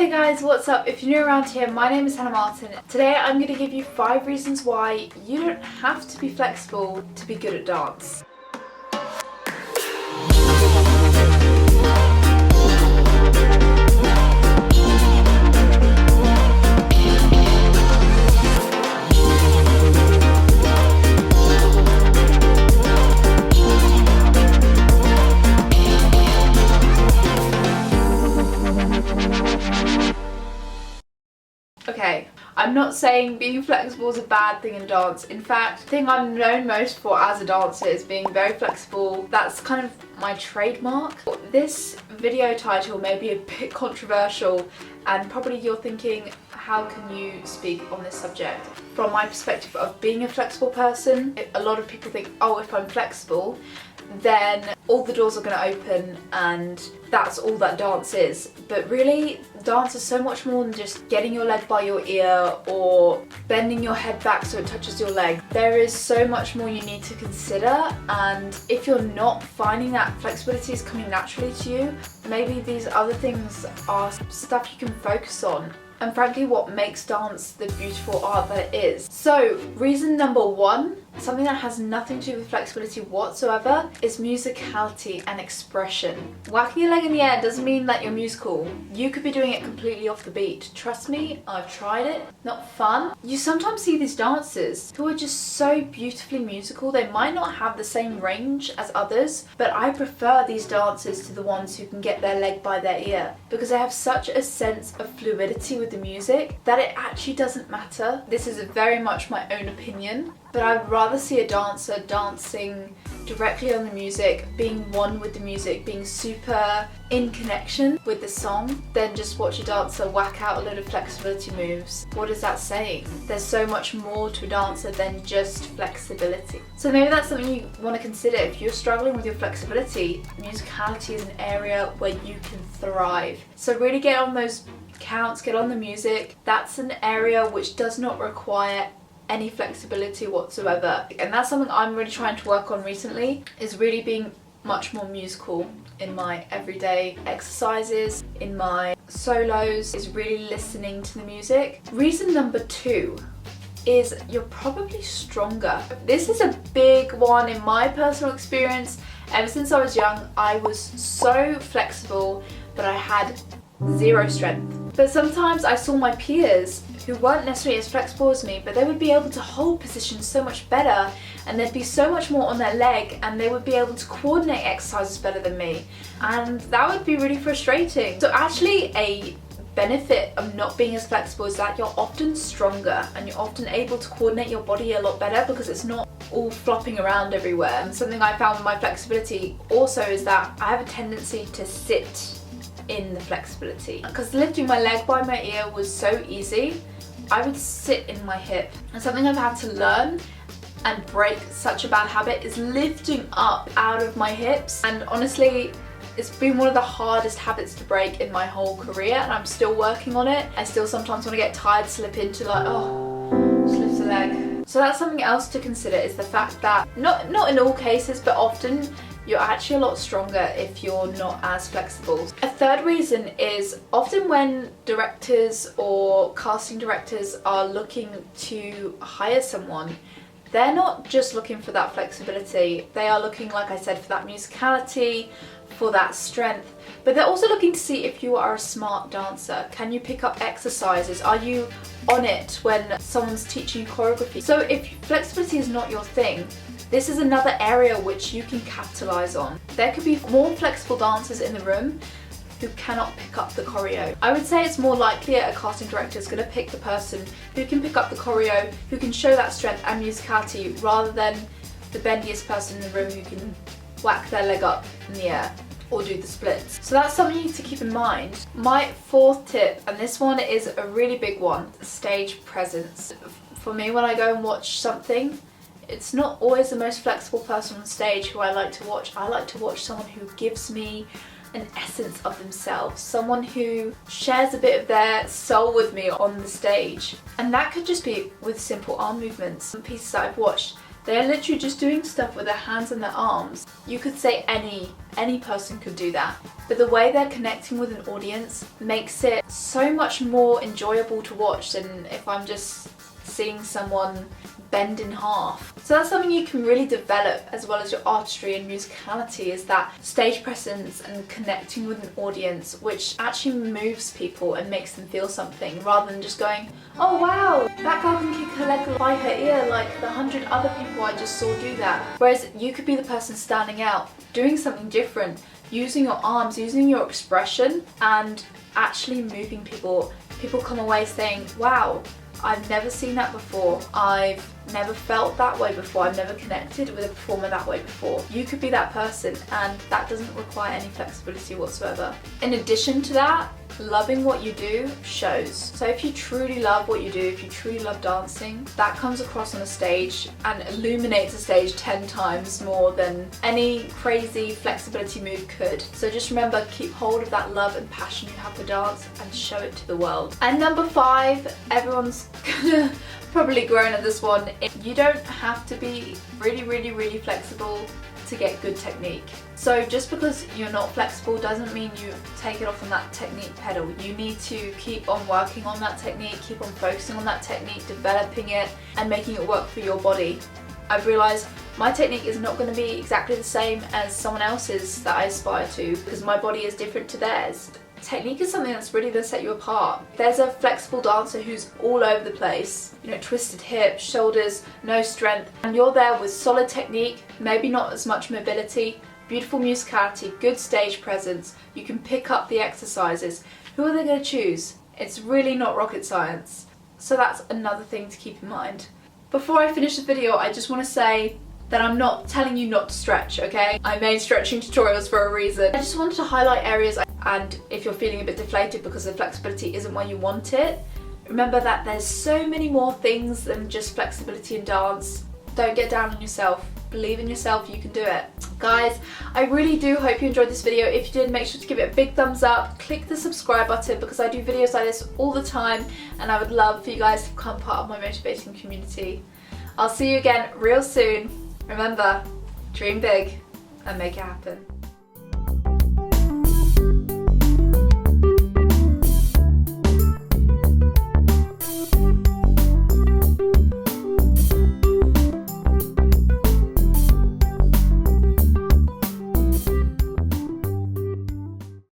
Hey guys, what's up? If you're new around here, my name is Hannah Martin. Today I'm going to give you 5 reasons why you don't have to be flexible to be good at dance. Okay, I'm not saying being flexible is a bad thing in dance. In fact, the thing I'm known most for as a dancer is being very flexible. That's kind of my trademark. This video title may be a bit controversial and probably you're thinking, how can you speak on this subject? From my perspective of being a flexible person, a lot of people think, oh, if I'm flexible, then all the doors are going to open and that's all that dance is. But really, dance is so much more than just getting your leg by your ear or bending your head back so it touches your leg. There is so much more you need to consider, and if you're not finding that flexibility is coming naturally to you, maybe these other things are stuff you can focus on. And frankly, what makes dance the beautiful art that it is. So, reason number 1, something that has nothing to do with flexibility whatsoever, is musicality and expression. Whacking your leg in the air doesn't mean that you're musical. You could be doing it completely off the beat. Trust me, I've tried it. Not fun. You sometimes see these dancers who are just so beautifully musical. They might not have the same range as others, but I prefer these dancers to the ones who can get their leg by their ear, because they have such a sense of fluidity with the music that it actually doesn't matter. This is very much my own opinion, but I'd rather see a dancer dancing directly on the music, being one with the music, being super in connection with the song, than just watch a dancer whack out a load of flexibility moves. What is that saying? There's so much more to a dancer than just flexibility. So maybe that's something you want to consider. If you're struggling with your flexibility, musicality is an area where you can thrive. So really get on those counts, get on the music. That's an area which does not require any flexibility whatsoever, and that's something I'm really trying to work on recently, is really being much more musical in my everyday exercises, in my solos, is really listening to the music. Reason number 2 is you're probably stronger. This is a big one in my personal experience. Ever since I was young, I was so flexible, but I had 0 strength. But sometimes I saw my peers who weren't necessarily as flexible as me, but they would be able to hold positions so much better, and they'd be so much more on their leg, and they would be able to coordinate exercises better than me, and that would be really frustrating. So actually a benefit of not being as flexible is that you're often stronger and you're often able to coordinate your body a lot better because it's not all flopping around everywhere. And something I found with my flexibility also is that I have a tendency to sit in the flexibility, because lifting my leg by my ear was so easy. I would sit in my hip, and something I've had to learn and break such a bad habit is lifting up out of my hips, and honestly it's been one of the hardest habits to break in my whole career, and I'm still working on it. I still sometimes when I get tired slip into like, oh, just lift the leg. So that's something else to consider, is the fact that not in all cases, but often you're actually a lot stronger if you're not as flexible. A third reason is often when directors or casting directors are looking to hire someone, they're not just looking for that flexibility. They are looking, like I said, for that musicality, for that strength, but they're also looking to see if you are a smart dancer. Can you pick up exercises? Are you on it when someone's teaching you choreography? So if flexibility is not your thing, this is another area which you can capitalize on. There could be more flexible dancers in the room who cannot pick up the choreo. I would say it's more likely a casting director is going to pick the person who can pick up the choreo, who can show that strength and musicality, rather than the bendiest person in the room who can whack their leg up in the air or do the splits. So that's something you need to keep in mind. My 4th tip, and this one is a really big one, stage presence. For me, when I go and watch something, it's not always the most flexible person on stage who I like to watch. I like to watch someone who gives me an essence of themselves, someone who shares a bit of their soul with me on the stage. And that could just be with simple arm movements. Some pieces that I've watched, They're literally just doing stuff with their hands and their arms. You could say any person could do that. But the way they're connecting with an audience makes it so much more enjoyable to watch than if I'm just seeing someone bend in half. So that's something you can really develop, as well as your artistry and musicality, is that stage presence and connecting with an audience, which actually moves people and makes them feel something, rather than just going, oh wow, that girl can kick her leg by her ear like the 100 other people I just saw do that. Whereas you could be the person standing out, doing something different, using your arms, using your expression, and actually moving people. People come away saying, wow, I've never seen that before. I've never felt that way before. I've never connected with a performer that way before. You could be that person, and that doesn't require any flexibility whatsoever. In addition to that, loving what you do shows. So if you truly love what you do, if you truly love dancing, that comes across on a stage and illuminates a stage 10 times more than any crazy flexibility move could. So just remember, keep hold of that love and passion you have for dance and show it to the world. And number 5, everyone's gonna probably groan at this one. You don't have to be really flexible to get good technique. So just because you're not flexible doesn't mean you take it off on that technique pedal. You need to keep on working on that technique, keep on focusing on that technique, developing it and making it work for your body. I've realised my technique is not going to be exactly the same as someone else's that I aspire to, because my body is different to theirs. Technique is something that's really going to set you apart. There's a flexible dancer who's all over the place, you know, twisted hips, shoulders, no strength, and you're there with solid technique, maybe not as much mobility, beautiful musicality, good stage presence. You can pick up the exercises. Who are they going to choose? It's really not rocket science. So that's another thing to keep in mind. Before I finish the video, I just want to say that I'm not telling you not to stretch, okay? I made stretching tutorials for a reason. I just wanted to highlight areas, and if you're feeling a bit deflated because the flexibility isn't where you want it, remember that there's so many more things than just flexibility in dance. Don't get down on yourself. Believe in yourself, you can do it. Guys, I really do hope you enjoyed this video. If you did, make sure to give it a big thumbs up. Click the subscribe button, because I do videos like this all the time and I would love for you guys to become part of my motivating community. I'll see you again real soon. Remember, dream big and make it happen.